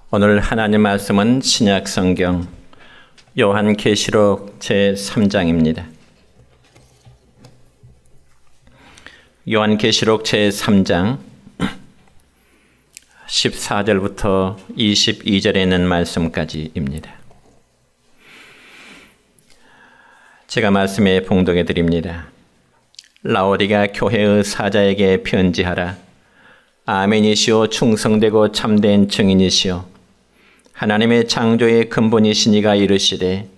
오늘 하나님 말씀은 신약 성경 요한계시록 제3장입니다. 요한계시록 제3장 14절부터 22절에 있는 말씀까지입니다. 제가 말씀에 봉독해 드립니다. 라오디가 교회의 사자에게 편지하라. 아멘이시오 충성되고 참된 증인이시오 하나님의 창조의 근본이시니가 이르시되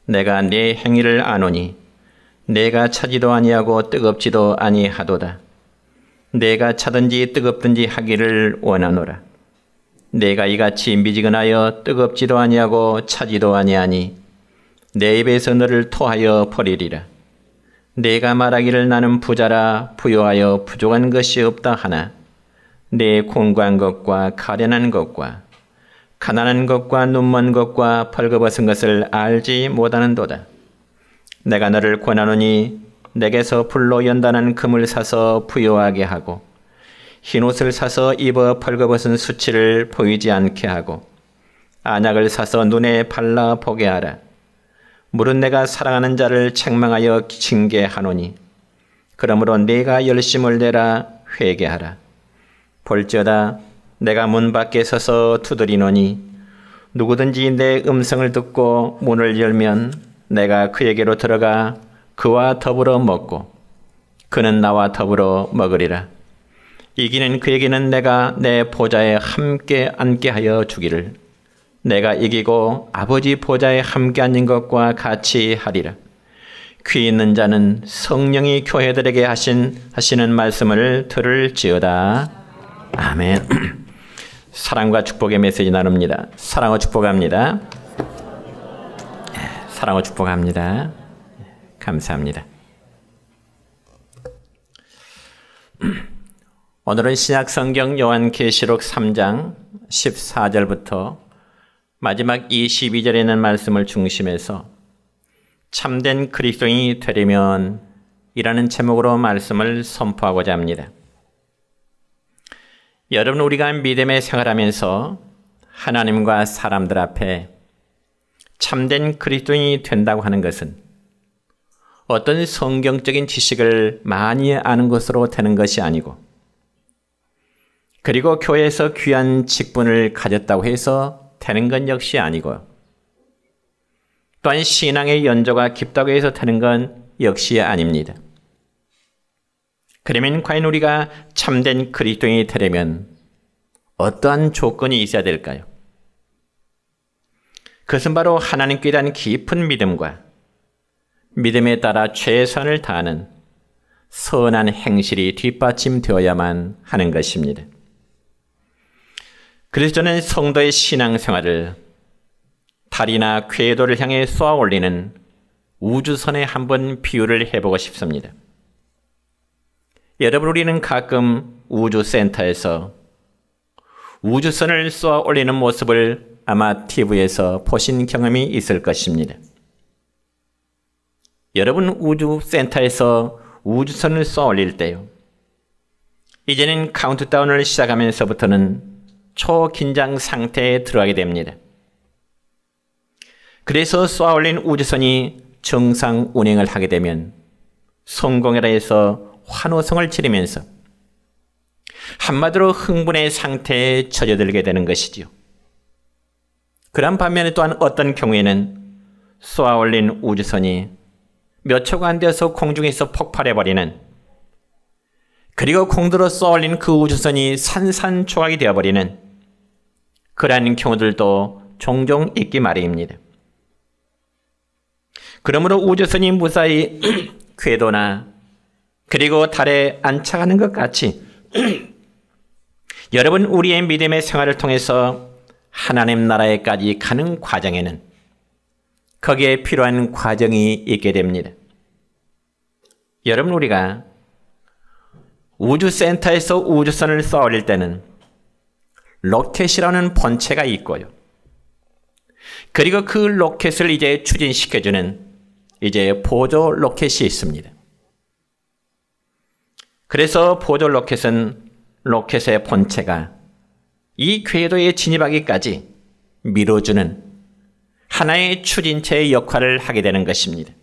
내가 네 행위를 아노니 내가 차지도 아니하고 뜨겁지도 아니하도다. 내가 차든지 뜨겁든지 하기를 원하노라. 내가 이같이 미지근하여 뜨겁지도 아니하고 차지도 아니하니 내 입에서 너를 토하여 버리리라. 내가 말하기를 나는 부자라 부요하여 부족한 것이 없다 하나 내 곤고한 것과 가련한 것과 가난한 것과 눈먼 것과 벌거벗은 것을 알지 못하는도다. 내가 너를 권하노니 내게서 불로 연단한 금을 사서 부요하게 하고 흰옷을 사서 입어 벌거벗은 수치를 보이지 않게 하고 안약을 사서 눈에 발라 보게 하라. 물은 내가 사랑하는 자를 책망하여 징계하노니 그러므로 네가 열심을 내라 회개하라. 볼지어다 내가 문 밖에 서서 두드리노니 누구든지 내 음성을 듣고 문을 열면 내가 그에게로 들어가 그와 더불어 먹고 그는 나와 더불어 먹으리라. 이기는 그에게는 내가 내 보좌에 함께 앉게 하여 주기를 내가 이기고 아버지 보좌에 함께 앉은 것과 같이 하리라. 귀 있는 자는 성령이 교회들에게 하시는 말씀을 들을지어다. 아멘. 사랑과 축복의 메시지 나눕니다. 사랑과 축복합니다. 사랑과 축복합니다. 감사합니다. 오늘은 신약성경 요한계시록 3장 14절부터 마지막 22절에 있는 말씀을 중심해서 참된 그리스도인이 되려면 이라는 제목으로 말씀을 선포하고자 합니다. 여러분, 우리가 믿음의 생활하면서 하나님과 사람들 앞에 참된 그리스도인이 된다고 하는 것은 어떤 성경적인 지식을 많이 아는 것으로 되는 것이 아니고, 그리고 교회에서 귀한 직분을 가졌다고 해서 되는 건 역시 아니고, 또한 신앙의 연조가 깊다고 해서 되는 건 역시 아닙니다. 그러면 과연 우리가 참된 그리스도인이 되려면 어떠한 조건이 있어야 될까요? 그것은 바로 하나님께 대한 깊은 믿음과 믿음에 따라 최선을 다하는 선한 행실이 뒷받침되어야만 하는 것입니다. 그래서 저는 성도의 신앙생활을 달이나 궤도를 향해 쏘아 올리는 우주선에 한번 비유를 해보고 싶습니다. 여러분, 우리는 가끔 우주센터에서 우주선을 쏘아 올리는 모습을 아마 TV에서 보신 경험이 있을 것입니다. 여러분, 우주센터에서 우주선을 쏘아 올릴 때요, 이제는 카운트다운을 시작하면서부터는 초긴장 상태에 들어가게 됩니다. 그래서 쏘아 올린 우주선이 정상 운행을 하게 되면 성공이라 해서 환호성을 지르면서 한마디로 흥분의 상태에 젖어들게 되는 것이지요. 그런 반면에 또한 어떤 경우에는 쏘아 올린 우주선이 몇 초가 안 되어서 공중에서 폭발해버리는, 그리고 공도로 쏘아 올린 그 우주선이 산산조각이 되어버리는 그러한 경우들도 종종 있기 마련입니다. 그러므로 우주선이 무사히 궤도나 그리고 달에 안착하는 것 같이 여러분, 우리의 믿음의 생활을 통해서 하나님 나라에까지 가는 과정에는 거기에 필요한 과정이 있게 됩니다. 여러분, 우리가 우주센터에서 우주선을 쏘아 올릴 때는 로켓이라는 본체가 있고요, 그리고 그 로켓을 이제 추진시켜주는 이제 보조 로켓이 있습니다. 그래서 보조 로켓은 로켓의 본체가 이 궤도에 진입하기까지 밀어주는 하나의 추진체의 역할을 하게 되는 것입니다.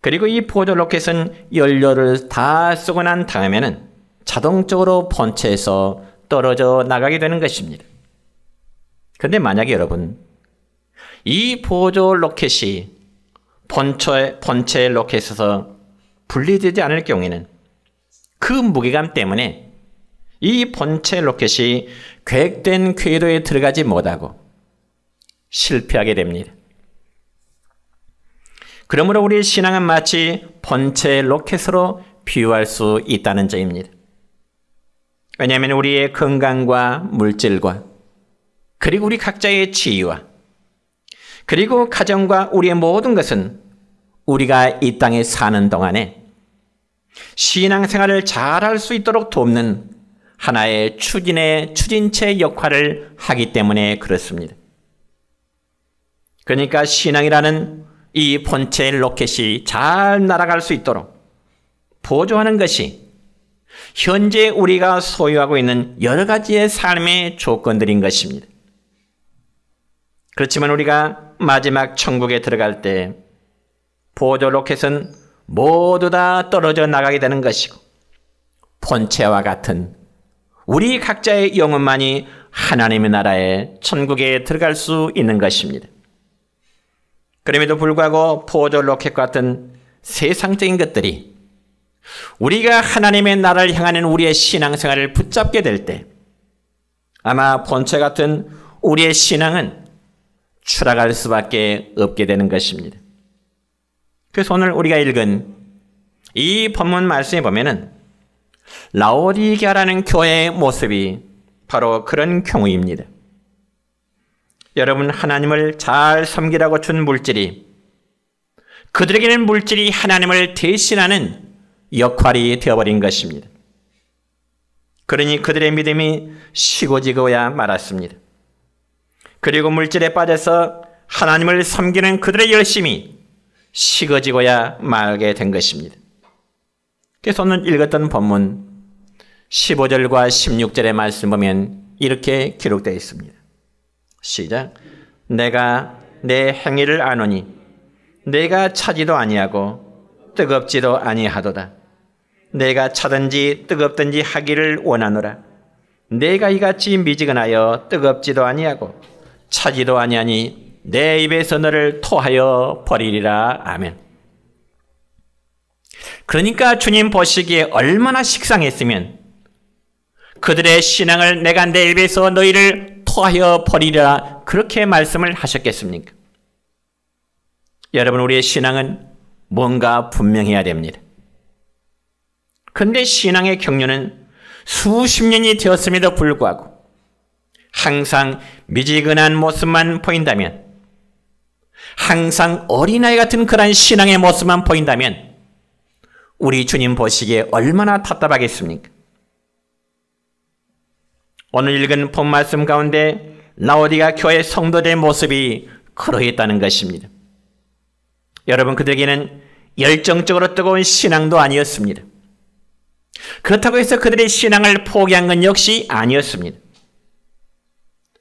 그리고 이 보조 로켓은 연료를 다 쓰고 난 다음에는 자동적으로 본체에서 떨어져 나가게 되는 것입니다. 그런데 만약에 여러분, 이 보조 로켓이 본체 로켓에서 분리되지 않을 경우에는 그 무게감 때문에 이 본체 로켓이 계획된 궤도에 들어가지 못하고 실패하게 됩니다. 그러므로 우리의 신앙은 마치 본체 로켓으로 비유할 수 있다는 점입니다. 왜냐하면 우리의 건강과 물질과 그리고 우리 각자의 지위와 그리고 가정과 우리의 모든 것은 우리가 이 땅에 사는 동안에 신앙생활을 잘할 수 있도록 돕는 하나의 추진체 역할을 하기 때문에 그렇습니다. 그러니까 신앙이라는 이 본체 로켓이 잘 날아갈 수 있도록 보조하는 것이 현재 우리가 소유하고 있는 여러 가지의 삶의 조건들인 것입니다. 그렇지만 우리가 마지막 천국에 들어갈 때 보조 로켓은 모두 다 떨어져 나가게 되는 것이고 본체와 같은 우리 각자의 영혼만이 하나님의 나라에 천국에 들어갈 수 있는 것입니다. 그럼에도 불구하고 보조 로켓 같은 세상적인 것들이 우리가 하나님의 나라를 향하는 우리의 신앙생활을 붙잡게 될 때 아마 본체 같은 우리의 신앙은 추락할 수밖에 없게 되는 것입니다. 그래서 오늘 우리가 읽은 이 본문 말씀에 보면은 라오디게아라는 교회의 모습이 바로 그런 경우입니다. 여러분, 하나님을 잘 섬기라고 준 물질이 그들에게는 물질이 하나님을 대신하는 역할이 되어버린 것입니다. 그러니 그들의 믿음이 식어지고야 말았습니다. 그리고 물질에 빠져서 하나님을 섬기는 그들의 열심이 식어지고야 말게 된 것입니다. 그래서 오늘 읽었던 본문 15절과 16절의 말씀 보면 이렇게 기록되어 있습니다. 시작. 내가 내 행위를 아노니 내가 차지도 아니하고 뜨겁지도 아니하도다. 내가 차든지 뜨겁든지 하기를 원하노라. 내가 이같이 미지근하여 뜨겁지도 아니하고 차지도 아니하니 내 입에서 너를 토하여 버리리라. 아멘. 그러니까 주님 보시기에 얼마나 식상했으면 그들의 신앙을 내가 내 입에서 너희를 토하여 버리리라 그렇게 말씀을 하셨겠습니까? 여러분, 우리의 신앙은 뭔가 분명해야 됩니다. 그런데 신앙의 경륜은 수십 년이 되었음에도 불구하고 항상 미지근한 모습만 보인다면, 항상 어린아이 같은 그런 신앙의 모습만 보인다면 우리 주님 보시기에 얼마나 답답하겠습니까? 오늘 읽은 본 말씀 가운데 라오디게아 교회 성도들의 모습이 그러했다는 것입니다. 여러분, 그들에게는 열정적으로 뜨거운 신앙도 아니었습니다. 그렇다고 해서 그들의 신앙을 포기한 건 역시 아니었습니다.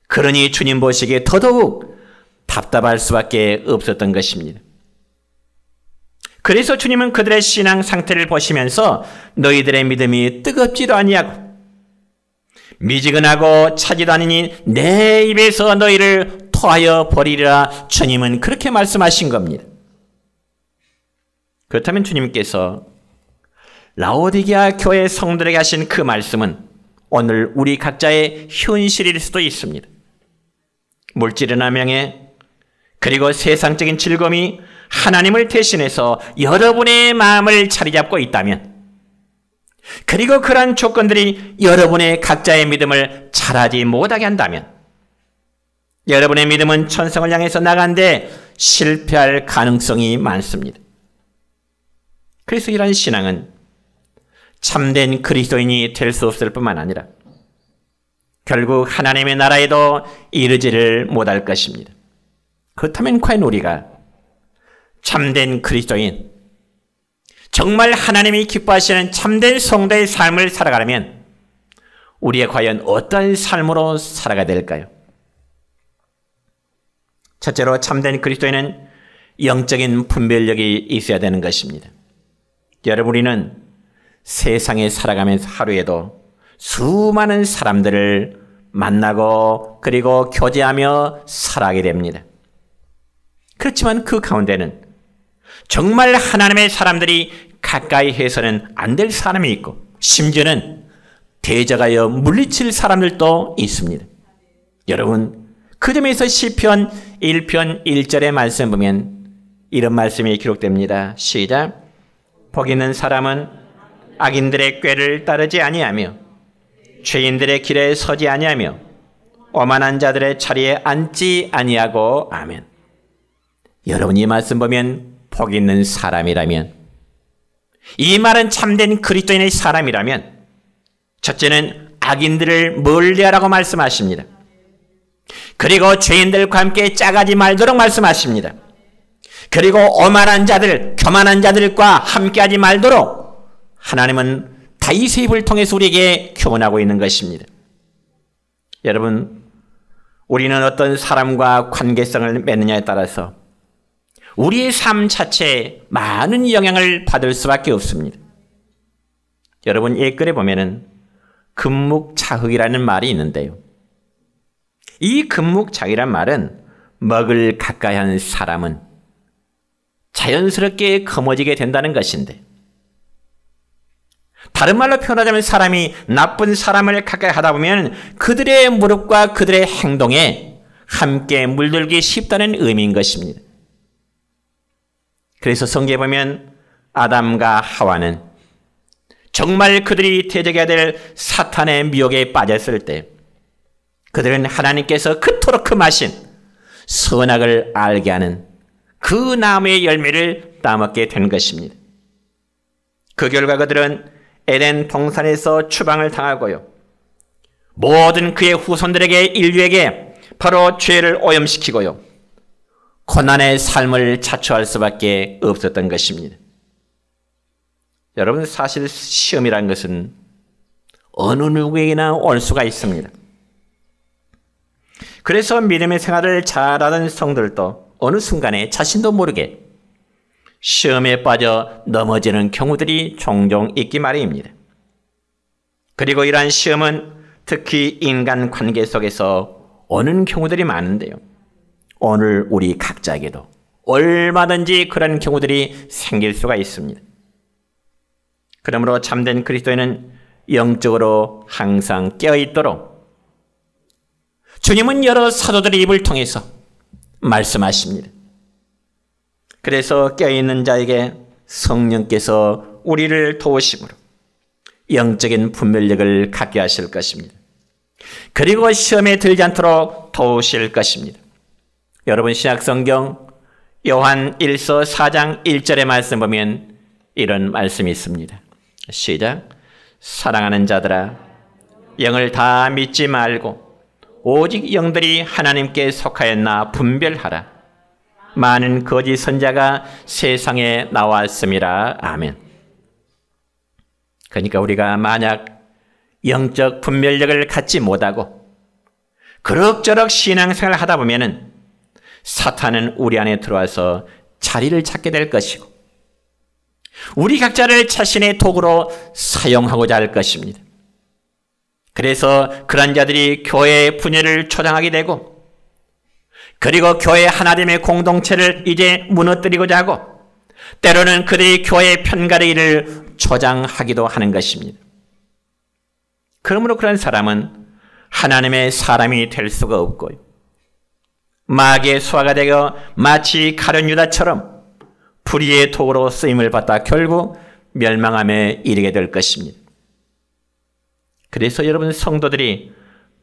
그러니 주님 보시기에 더더욱 답답할 수밖에 없었던 것입니다. 그래서 주님은 그들의 신앙 상태를 보시면서 너희들의 믿음이 뜨겁지도 아니하고 미지근하고 차지도 않으니 내 입에서 너희를 토하여 버리리라. 주님은 그렇게 말씀하신 겁니다. 그렇다면 주님께서 라오디게아 교회 성도들에게 하신 그 말씀은 오늘 우리 각자의 현실일 수도 있습니다. 물질이나 명예 그리고 세상적인 즐거움이 하나님을 대신해서 여러분의 마음을 자리 잡고 있다면, 그리고 그러한 조건들이 여러분의 각자의 믿음을 잘하지 못하게 한다면 여러분의 믿음은 천성을 향해서 나가는데 실패할 가능성이 많습니다. 그래서 이러한 신앙은 참된 그리스도인이 될 수 없을 뿐만 아니라 결국 하나님의 나라에도 이르지를 못할 것입니다. 그렇다면 과연 우리가 참된 그리스도인, 정말 하나님이 기뻐하시는 참된 성도의 삶을 살아가려면 우리의 과연 어떤 삶으로 살아가야 될까요? 첫째로 참된 그리스도인은 영적인 분별력이 있어야 되는 것입니다. 여러분, 우리는 세상에 살아가면서 하루에도 수많은 사람들을 만나고 그리고 교제하며 살아가게 됩니다. 그렇지만 그 가운데는 정말 하나님의 사람들이 가까이 해서는 안 될 사람이 있고, 심지어는 대적하여 물리칠 사람들도 있습니다. 여러분, 그 점에서 시편 1편 1절의 말씀 보면 이런 말씀이 기록됩니다. 시작. 복 있는 사람은 악인들의 꾀를 따르지 아니하며 죄인들의 길에 서지 아니하며 오만한 자들의 자리에 앉지 아니하고. 아멘. 여러분, 이 말씀 보면 복 있는 사람이라면, 이 말은 참된 그리스도인의 사람이라면, 첫째는 악인들을 멀리하라고 말씀하십니다. 그리고 죄인들과 함께 짜가지 말도록 말씀하십니다. 그리고 오만한 자들, 교만한 자들과 함께하지 말도록 하나님은 다윗의 입을 통해서 우리에게 교훈하고 있는 것입니다. 여러분, 우리는 어떤 사람과 관계성을 맺느냐에 따라서 우리의 삶 자체에 많은 영향을 받을 수밖에 없습니다. 여러분, 옛글에 보면은 금묵자흑이라는 말이 있는데요. 이 금묵자흑이란 말은 먹을 가까이 하는 사람은 자연스럽게 거머쥐게 된다는 것인데, 다른 말로 표현하자면 사람이 나쁜 사람을 가까이 하다 보면 그들의 무릎과 그들의 행동에 함께 물들기 쉽다는 의미인 것입니다. 그래서 성경에 보면 아담과 하와는 정말 그들이 대적해야 될 사탄의 미혹에 빠졌을 때 그들은 하나님께서 그토록 금하신 선악을 알게 하는 그 나무의 열매를 따먹게 된 것입니다. 그 결과 그들은 에덴 동산에서 추방을 당하고요, 모든 그의 후손들에게, 인류에게 바로 죄를 오염시키고요, 고난의 삶을 자초할 수밖에 없었던 것입니다. 여러분, 사실 시험이라는 것은 어느 누구에게나 올 수가 있습니다. 그래서 믿음의 생활을 잘하던 성도들도 어느 순간에 자신도 모르게 시험에 빠져 넘어지는 경우들이 종종 있기 마련입니다. 그리고 이러한 시험은 특히 인간 관계 속에서 오는 경우들이 많은데요, 오늘 우리 각자에게도 얼마든지 그런 경우들이 생길 수가 있습니다. 그러므로 참된 그리스도인은 영적으로 항상 깨어있도록 주님은 여러 사도들의 입을 통해서 말씀하십니다. 그래서 깨어있는 자에게 성령께서 우리를 도우심으로 영적인 분별력을 갖게 하실 것입니다. 그리고 시험에 들지 않도록 도우실 것입니다. 여러분, 신약성경 요한 1서 4장 1절의 말씀 보면 이런 말씀이 있습니다. 시작. 사랑하는 자들아, 영을 다 믿지 말고 오직 영들이 하나님께 속하였나 분별하라. 많은 거짓 선자가 세상에 나왔음이라. 아멘. 그러니까 우리가 만약 영적 분별력을 갖지 못하고 그럭저럭 신앙생활을 하다 보면은 사탄은 우리 안에 들어와서 자리를 찾게 될 것이고, 우리 각자를 자신의 도구로 사용하고자 할 것입니다. 그래서 그런 자들이 교회의 분열을 조장하게 되고, 그리고 교회 하나됨의 공동체를 이제 무너뜨리고자 하고, 때로는 그들이 교회의 편가르기를 일을 조장하기도 하는 것입니다. 그러므로 그런 사람은 하나님의 사람이 될 수가 없고요, 마귀의 수하가 되어 마치 가룟 유다처럼 불의의 도구로 쓰임을 받다 결국 멸망함에 이르게 될 것입니다. 그래서 여러분, 성도들이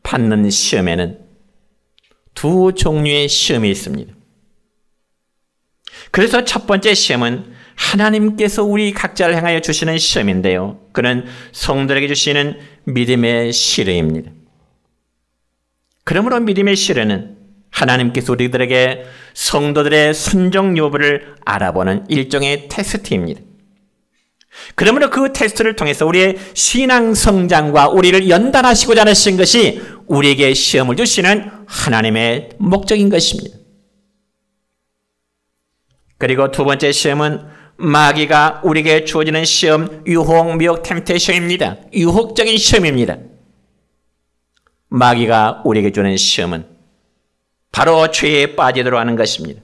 받는 시험에는 두 종류의 시험이 있습니다. 그래서 첫 번째 시험은 하나님께서 우리 각자를 향하여 주시는 시험인데요, 그는 성도들에게 주시는 믿음의 시련입니다. 그러므로 믿음의 시련은 하나님께서 우리들에게 성도들의 순종 여부를 알아보는 일종의 테스트입니다. 그러므로 그 테스트를 통해서 우리의 신앙 성장과 우리를 연단하시고자 하신 것이 우리에게 시험을 주시는 하나님의 목적인 것입니다. 그리고 두 번째 시험은 마귀가 우리에게 주어지는 시험, 유혹, 미혹, 템테이션입니다. 유혹적인 시험입니다. 마귀가 우리에게 주는 시험은 바로 죄에 빠지도록 하는 것입니다.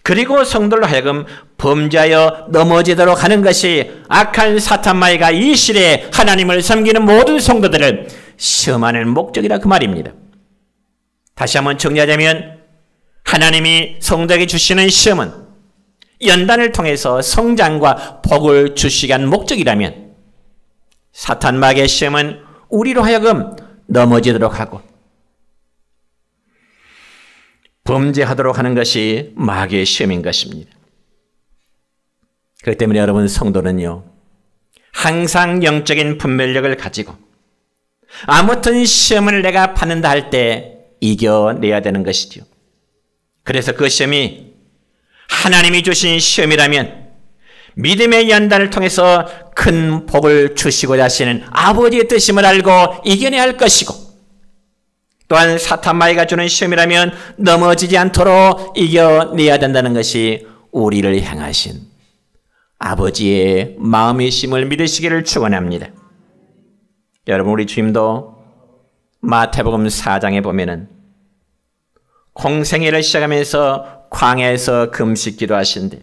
그리고 성도로 하여금 범죄하여 넘어지도록 하는 것이 악한 사탄 마귀가 이 시대에 하나님을 섬기는 모든 성도들을 시험하는 목적이라 그 말입니다. 다시 한번 정리하자면 하나님이 성도에게 주시는 시험은 연단을 통해서 성장과 복을 주시기 위한 목적이라면 사탄 마귀의 시험은 우리로 하여금 넘어지도록 하고 범죄하도록 하는 것이 마귀의 시험인 것입니다. 그렇기 때문에 여러분 성도는요, 항상 영적인 분별력을 가지고 아무튼 시험을 내가 받는다 할 때 이겨내야 되는 것이죠. 그래서 그 시험이 하나님이 주신 시험이라면 믿음의 연단을 통해서 큰 복을 주시고자 하시는 아버지의 뜻임을 알고 이겨내야 할 것이고, 또한 사탄 마귀가 주는 시험이라면 넘어지지 않도록 이겨내야 된다는 것이 우리를 향하신 아버지의 마음이심을 믿으시기를 축원합니다. 여러분, 우리 주님도 마태복음 4장에 보면은 공생애를 시작하면서 광야에서 금식 기도하시는데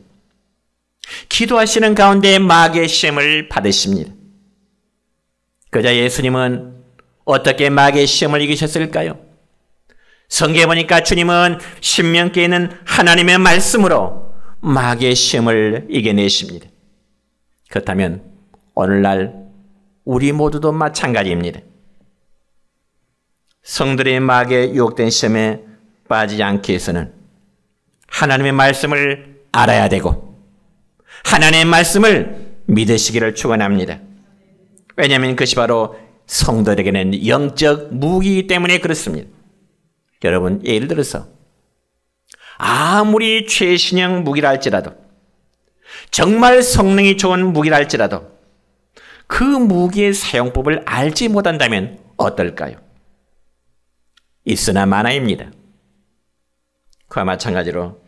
기도하시는 가운데 마귀의 시험을 받으십니다. 그자 예수님은 어떻게 마귀의 시험을 이기셨을까요? 성경에 보니까 주님은 신명기에 있는 하나님의 말씀으로 마귀의 시험을 이겨내십니다. 그렇다면 오늘날 우리 모두도 마찬가지입니다. 성들의 마귀에 유혹된 시험에 빠지지 않기 위해서는 하나님의 말씀을 알아야 되고 하나님의 말씀을 믿으시기를 축원합니다. 왜냐하면 그것이 바로 성도들에게는 영적 무기이기 때문에 그렇습니다. 여러분, 예를 들어서 아무리 최신형 무기라 할지라도, 정말 성능이 좋은 무기라 할지라도 그 무기의 사용법을 알지 못한다면 어떨까요? 있으나 마나입니다. 그와 마찬가지로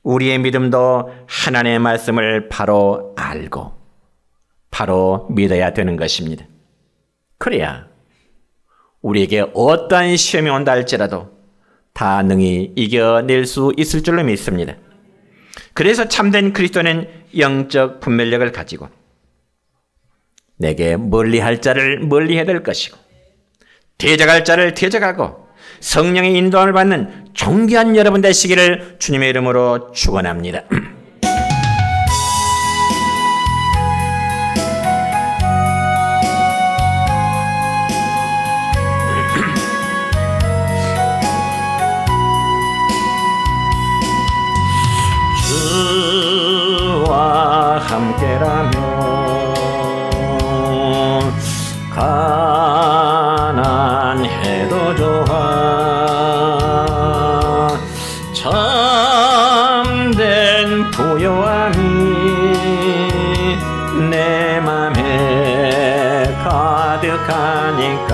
우리의 믿음도 하나님의 말씀을 바로 알고 바로 믿어야 되는 것입니다. 그래야 우리에게 어떠한 시험이 온다 할지라도 다 능히 이겨낼 수 있을 줄로 믿습니다. 그래서 참된 그리스도는 영적 분별력을 가지고 내게 멀리할 자를 멀리해야 될 것이고 대적할 자를 대적하고 성령의 인도함을 받는 존귀한 여러분 되시기를 주님의 이름으로 축원합니다. 주와 함께라면 가난해도 좋아. 참된 부요함이 내 맘에 가득하니까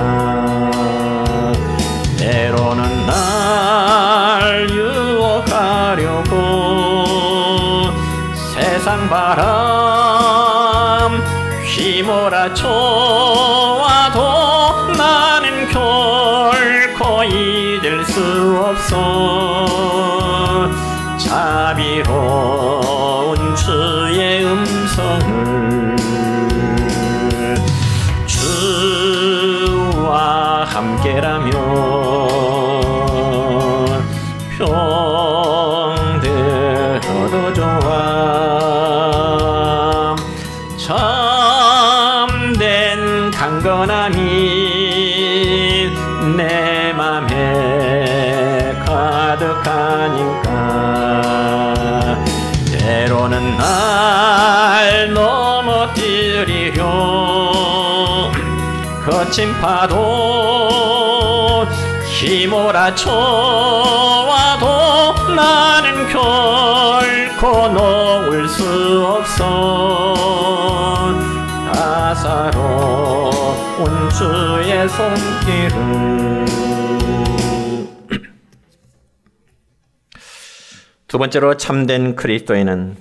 때로는 날 유혹하려고 세상 바람 휘몰아쳐와도 나는 결코 잊을 수 없어. 자비로운 주의 음성을 주와 함께라면 병들어도 좋아. 참된 강건함이 내 맘에 가득하니까 때로는 날 넘어뜨리려 거친 파도 휘몰아쳐와도 나는 결코 결코 놓을 수 없어. 다사로운 주의 손길은. 두 번째로 참된 그리스도인은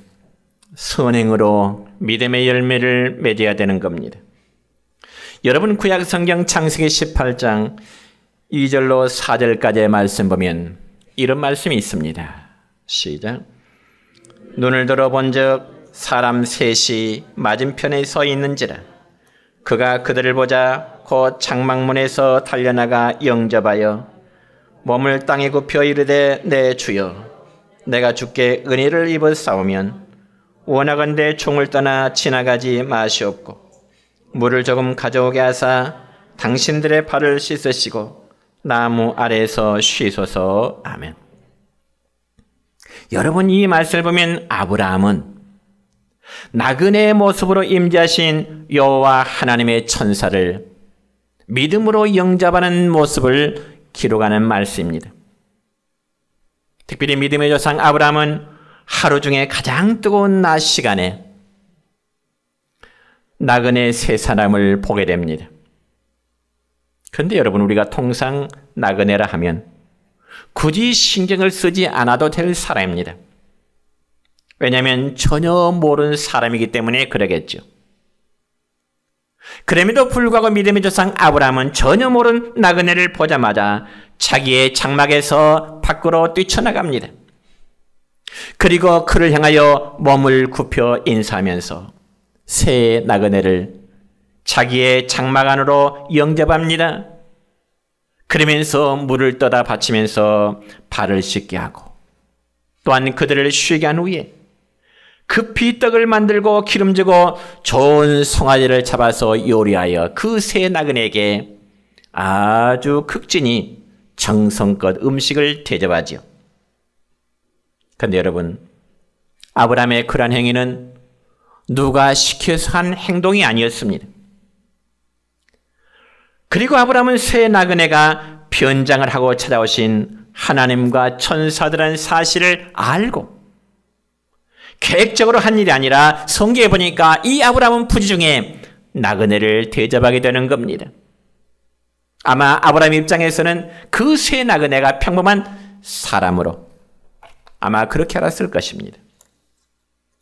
선행으로 믿음의 열매를 맺어야 되는 겁니다. 여러분 구약 성경 창세기 18장 2절로 4절까지의 말씀 보면 이런 말씀이 있습니다. 시작. 눈을 들어본즉 사람 셋이 맞은편에 서 있는지라. 그가 그들을 보자 곧 장막문에서 달려나가 영접하여 몸을 땅에 굽혀 이르되 내 주여 내가 주께 은혜를 입어 싸우면 원하건대 총을 떠나 지나가지 마시옵고 물을 조금 가져오게 하사 당신들의 발을 씻으시고 나무 아래에서 쉬소서. 아멘. 여러분 이 말씀을 보면 아브라함은 나그네의 모습으로 임재하신 여호와 하나님의 천사를 믿음으로 영접하는 모습을 기록하는 말씀입니다. 특별히 믿음의 조상 아브라함은 하루 중에 가장 뜨거운 낮 시간에 나그네 세 사람을 보게 됩니다. 그런데 여러분 우리가 통상 나그네라 하면 굳이 신경을 쓰지 않아도 될 사람입니다. 왜냐하면 전혀 모르는 사람이기 때문에 그러겠죠. 그럼에도 불구하고 믿음의 조상 아브라함은 전혀 모르는 나그네를 보자마자 자기의 장막에서 밖으로 뛰쳐나갑니다. 그리고 그를 향하여 몸을 굽혀 인사하면서 새 나그네를 자기의 장막 안으로 영접합니다. 그러면서 물을 떠다 바치면서 발을 씻게 하고 또한 그들을 쉬게 한 후에 급히 떡을 만들고 기름지고 좋은 송아지를 잡아서 요리하여 그 새 나그네에게 아주 극진히 정성껏 음식을 대접하지요. 그런데 여러분 아브라함의 그러한 행위는 누가 시켜서 한 행동이 아니었습니다. 그리고 아브라함은 새 나그네가 변장을 하고 찾아오신 하나님과 천사들은 사실을 알고 계획적으로 한 일이 아니라 성경에 보니까 이 아브라함은 부지 중에 나그네를 대접하게 되는 겁니다. 아마 아브라함 입장에서는 그 새 나그네가 평범한 사람으로 아마 그렇게 알았을 것입니다.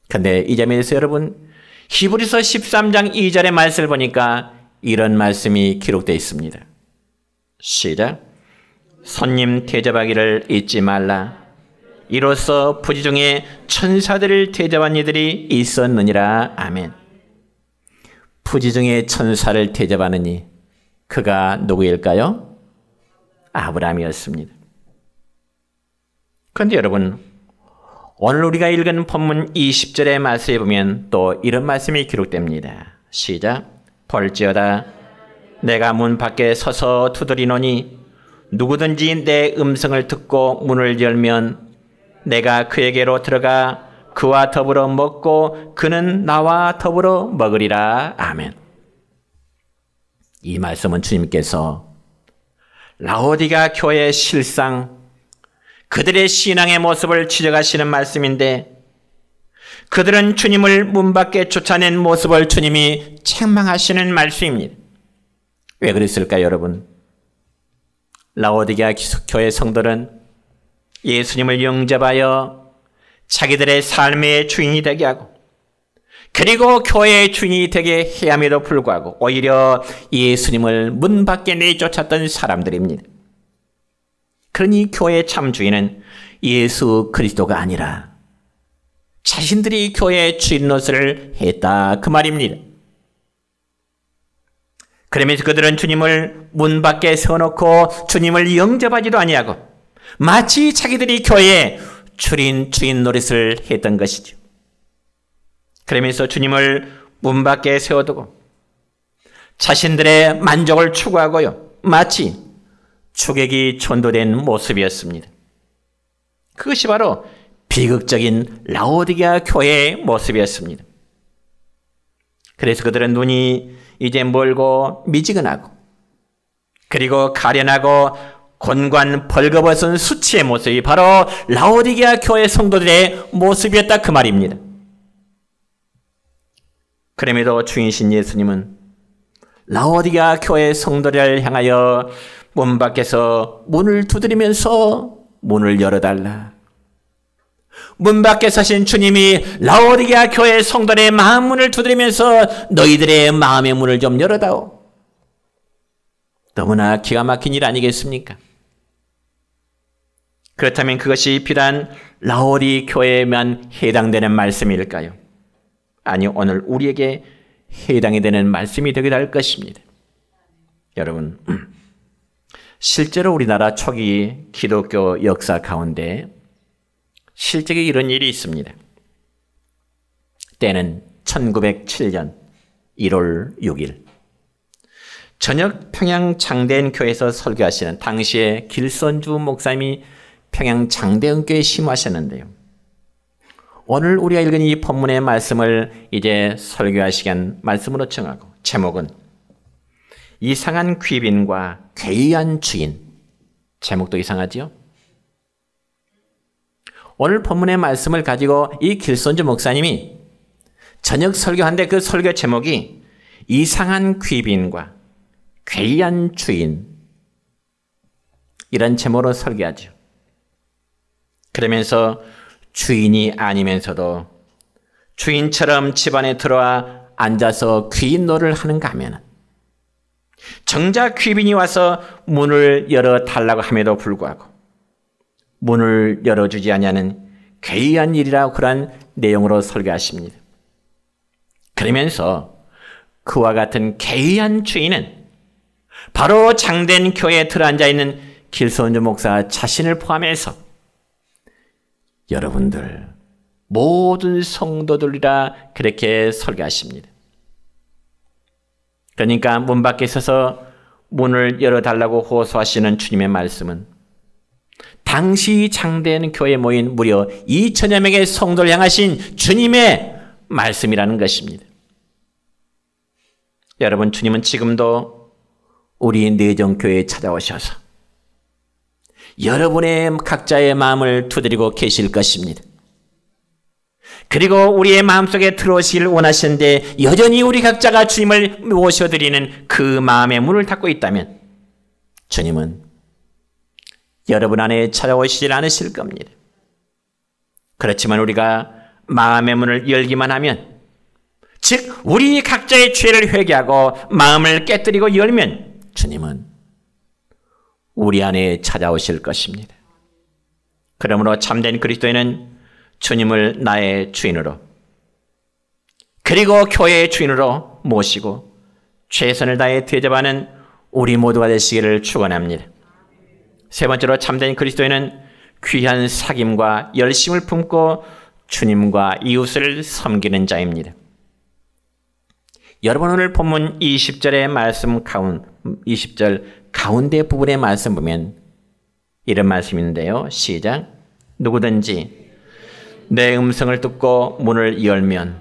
그런데 이 점에서 여러분 히브리서 13장 2절의 말씀을 보니까 이런 말씀이 기록되어 있습니다. 시작. 손님 대접하기를 잊지 말라. 이로써 부지 중에 천사들을 대접한 이들이 있었느니라. 아멘. 부지 중에 천사를 대접하느니 그가 누구일까요? 아브라함이었습니다. 그런데 여러분 오늘 우리가 읽은 본문 20절의 말씀에 보면 또 이런 말씀이 기록됩니다. 시작. 볼지어다 내가 문 밖에 서서 두드리노니 누구든지 내 음성을 듣고 문을 열면 내가 그에게로 들어가 그와 더불어 먹고 그는 나와 더불어 먹으리라. 아멘. 이 말씀은 주님께서 라오디가 교회의 실상 그들의 신앙의 모습을 지적하시는 말씀인데 그들은 주님을 문 밖에 쫓아낸 모습을 주님이 책망하시는 말씀입니다. 왜 그랬을까요, 여러분? 라오디게아 교회 성도는 예수님을 영접하여 자기들의 삶의 주인이 되게 하고 그리고 교회의 주인이 되게 해야 함에도 불구하고 오히려 예수님을 문 밖에 내쫓았던 사람들입니다. 그러니 교회의 참 주인은 예수 그리스도가 아니라 자신들이 교회의 주인 노릇을 했다 그 말입니다. 그러면서 그들은 주님을 문 밖에 세워놓고 주님을 영접하지도 아니하고 마치 자기들이 교회의 주인 노릇을 했던 것이죠. 그러면서 주님을 문 밖에 세워두고 자신들의 만족을 추구하고요. 마치 추객이 전도된 모습이었습니다. 그것이 바로 비극적인 라오디게아 교회의 모습이었습니다. 그래서 그들은 눈이 이제 멀고 미지근하고 그리고 가련하고 곤관 벌거벗은 수치의 모습이 바로 라오디게아 교회 성도들의 모습이었다 그 말입니다. 그럼에도 주인신 예수님은 라오디게아 교회 성도를 향하여 문 밖에서 문을 두드리면서 문을 열어달라. 문 밖에 서신 주님이 라오디게아 교회 성도의 마음 문을 두드리면서 너희들의 마음의 문을 좀 열어다오. 너무나 기가 막힌 일 아니겠습니까? 그렇다면 그것이 비단 라오디 교회에만 해당되는 말씀일까요? 아니, 오늘 우리에게 해당이 되는 말씀이 되기도 할 것입니다. 여러분, 실제로 우리나라 초기 기독교 역사 가운데 실제로 이런 일이 있습니다. 때는 1907년 1월 6일 저녁 평양 장대현 교회에서 설교하시는 당시에 길선주 목사님이 평양 장대현 교회에 심하셨는데요. 오늘 우리가 읽은 이 본문의 말씀을 이제 설교하시기 위한 말씀으로 정하고 제목은 이상한 귀빈과 괴이한 주인. 제목도 이상하지요? 오늘 본문의 말씀을 가지고 이 길선주 목사님이 저녁 설교한데 그 설교 제목이 이상한 귀빈과 괴이한 주인, 이런 제목으로 설교하죠. 그러면서 주인이 아니면서도 주인처럼 집안에 들어와 앉아서 귀인 노릇을 하는가 하면 정작 귀빈이 와서 문을 열어달라고 함에도 불구하고 문을 열어주지 않냐는 괴이한 일이라고 그런 내용으로 설교하십니다. 그러면서 그와 같은 괴이한 주인은 바로 장대현 교회에 들어앉아 있는 길선주 목사 자신을 포함해서 여러분들 모든 성도들이라 그렇게 설교하십니다. 그러니까 문 밖에 서서 문을 열어달라고 호소하시는 주님의 말씀은 당시 장대현 교회에 모인 무려 2천여 명의 성도를 향하신 주님의 말씀이라는 것입니다. 여러분, 주님은 지금도 우리 내정교회에 찾아오셔서 여러분의 각자의 마음을 두드리고 계실 것입니다. 그리고 우리의 마음속에 들어오시길 원하시는데 여전히 우리 각자가 주님을 모셔드리는 그 마음의 문을 닫고 있다면 주님은 여러분 안에 찾아오시질 않으실 겁니다. 그렇지만 우리가 마음의 문을 열기만 하면, 즉 우리 각자의 죄를 회개하고 마음을 깨뜨리고 열면 주님은 우리 안에 찾아오실 것입니다. 그러므로 참된 그리스도인은 주님을 나의 주인으로 그리고 교회의 주인으로 모시고 최선을 다해 대접하는 우리 모두가 되시기를 축원합니다. 세 번째로 참된 그리스도인은 귀한 사귐과 열심을 품고 주님과 이웃을 섬기는 자입니다. 여러분, 오늘 본문 20절의 말씀 20절 가운데 부분의 말씀 보면 이런 말씀인데요. 시작. 누구든지 내 음성을 듣고 문을 열면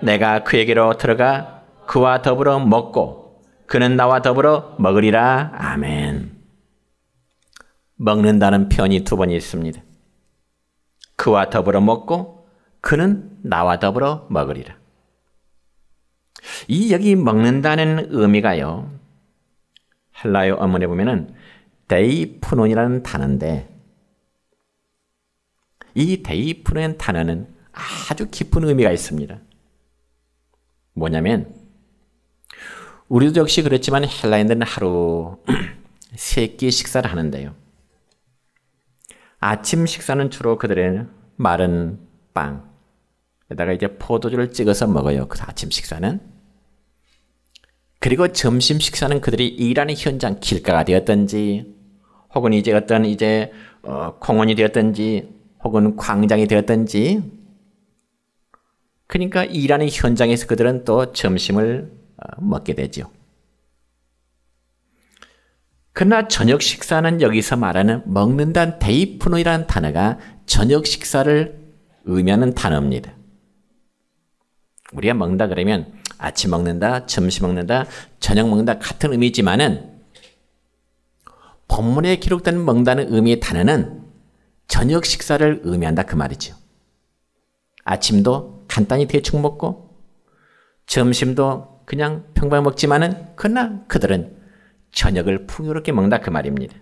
내가 그에게로 들어가 그와 더불어 먹고 그는 나와 더불어 먹으리라. 아멘. 먹는다는 표현이 두 번 있습니다. 그와 더불어 먹고 그는 나와 더불어 먹으리라. 이 여기 먹는다는 의미가요, 헬라어 어문에 보면은 데이프논이라는 단어인데, 이 데이프논 단어는 아주 깊은 의미가 있습니다. 뭐냐면 우리도 역시 그렇지만 헬라인들은 하루 3끼 식사를 하는데요. 아침 식사는 주로 그들의 마른 빵에다가 이제 포도주를 찍어서 먹어요. 그 아침 식사는. 그리고 점심 식사는 그들이 일하는 현장, 길가가 되었든지 혹은 이제 어떤 공원이 되었든지 혹은 광장이 되었든지, 그러니까 일하는 현장에서 그들은 또 점심을 먹게 되죠. 그러나 저녁 식사는 여기서 말하는 먹는다는 데이프노이라는 단어가 저녁 식사를 의미하는 단어입니다. 우리가 먹는다 그러면 아침 먹는다, 점심 먹는다, 저녁 먹는다 같은 의미지만은 본문에 기록된 먹는다는 의미의 단어는 저녁 식사를 의미한다 그 말이죠. 아침도 간단히 대충 먹고 점심도 그냥 평범하게 먹지만은 그러나 그들은 저녁을 풍요롭게 먹는다 그 말입니다.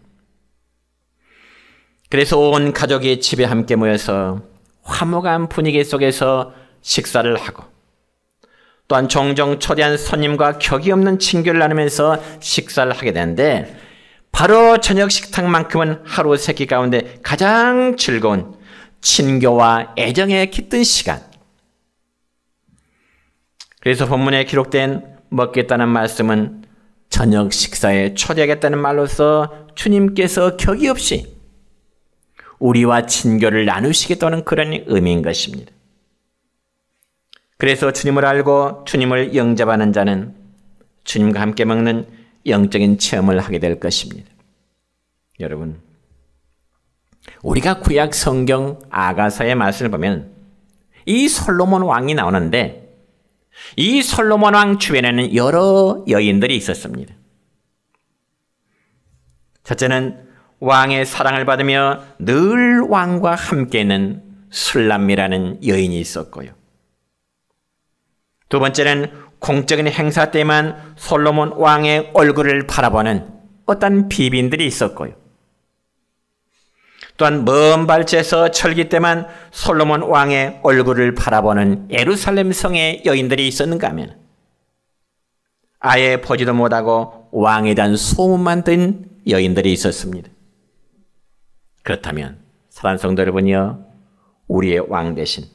그래서 온 가족이 집에 함께 모여서 화목한 분위기 속에서 식사를 하고 또한 종종 초대한 손님과 격이 없는 친교를 나누면서 식사를 하게 되는데 바로 저녁 식탁만큼은 하루 세 끼 가운데 가장 즐거운 친교와 애정에 깃든 시간. 그래서 본문에 기록된 먹겠다는 말씀은 저녁 식사에 초대하겠다는 말로서 주님께서 격이 없이 우리와 친교를 나누시겠다는 그런 의미인 것입니다. 그래서 주님을 알고 주님을 영접하는 자는 주님과 함께 먹는 영적인 체험을 하게 될 것입니다. 여러분, 우리가 구약 성경 아가서의 말씀을 보면 이 솔로몬 왕이 나오는데 이 솔로몬 왕 주변에는 여러 여인들이 있었습니다. 첫째는 왕의 사랑을 받으며 늘 왕과 함께 있는 술람미라는 여인이 있었고요. 두 번째는 공적인 행사 때만 솔로몬 왕의 얼굴을 바라보는 어떤 비빈들이 있었고요. 또한 먼 발치에서 철기 때만 솔로몬 왕의 얼굴을 바라보는 예루살렘 성의 여인들이 있었는가 하면 아예 보지도 못하고 왕에 대한 소문만 든 여인들이 있었습니다. 그렇다면 사랑하는 성도 여러분이여, 우리의 왕 대신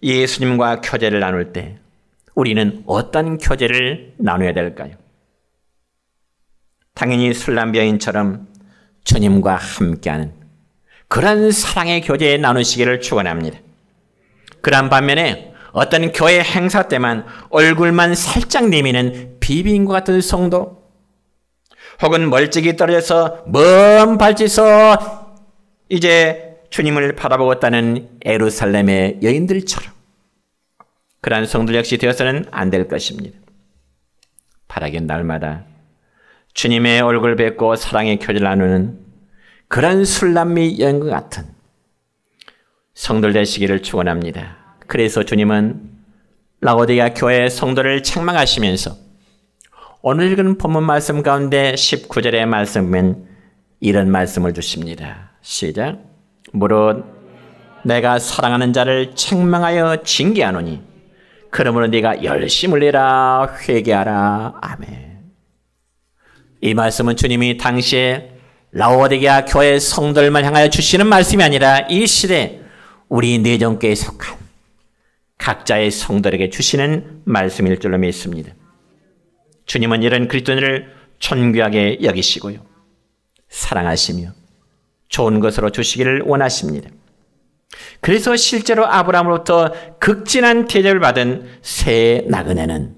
예수님과 교제를 나눌 때 우리는 어떤 교제를 나눠야 될까요? 당연히 술람비 여인처럼 주님과 함께하는 그런 사랑의 교제에 나누시기를 축원합니다. 그런 반면에 어떤 교회 행사 때만 얼굴만 살짝 내미는 비빈과 같은 성도, 혹은 멀찍이 떨어져서 먼 발치에서 이제 주님을 바라보고 있다는 예루살렘의 여인들처럼 그러한 성들 역시 되어서는 안 될 것입니다. 바라긴 날마다 주님의 얼굴 뵙고 사랑의 교제를 나누는 그런 술람미 여인과 같은 성들 되시기를 축원합니다. 그래서 주님은 라오디게아 교회 성도를 책망하시면서 오늘 읽은 본문 말씀 가운데 19절의 말씀은 이런 말씀을 주십니다. 시작. 무릇 내가 사랑하는 자를 책망하여 징계하노니 그러므로 네가 열심을 내라 회개하라. 아멘. 이 말씀은 주님이 당시에 라오디게아 교회 성도들만 향하여 주시는 말씀이 아니라 이 시대 우리 내정교회에 속한 각자의 성도들에게 주시는 말씀일 줄로 믿습니다. 주님은 이런 그리스도인을 존귀하게 여기시고요, 사랑하시며 좋은 것으로 주시기를 원하십니다. 그래서 실제로 아브라함으로부터 극진한 대접을 받은 새 나그네는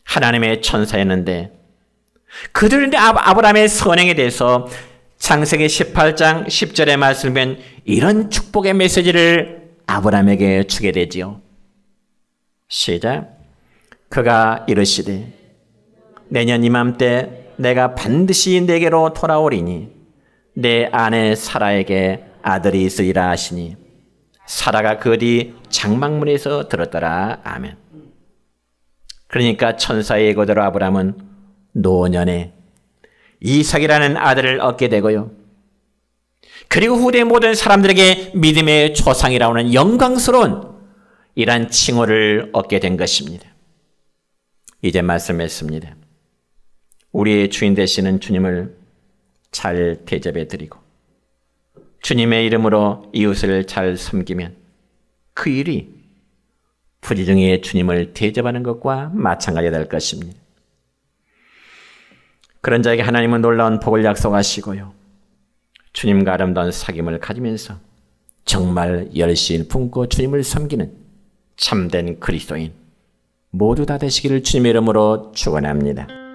하나님의 천사였는데 그들은 아브라함의 선행에 대해서 창세기 18장 10절의 말씀을 보면 이런 축복의 메시지를 아브라함에게 주게 되지요. 시작. 그가 이르시되 내년 이맘때 내가 반드시 내게로 돌아오리니 내 아내 사라에게 아들이 있으리라 하시니 사라가 그 뒤 장막문에서 들었더라. 아멘. 그러니까 천사의 예고대로 아브라함은 노년에 이삭이라는 아들을 얻게 되고요, 그리고 후대 모든 사람들에게 믿음의 조상이라고 하는 영광스러운 이러한 칭호를 얻게 된 것입니다. 이제 말씀했습니다. 우리의 주인 되시는 주님을 잘 대접해 드리고 주님의 이름으로 이웃을 잘 섬기면 그 일이 부지중에 주님을 대접하는 것과 마찬가지가 될 것입니다. 그런 자에게 하나님은 놀라운 복을 약속하시고요, 주님과 아름다운 사귐을 가지면서 정말 열심히 품고 주님을 섬기는 참된 그리스도인 모두 다 되시기를 주님의 이름으로 축원합니다.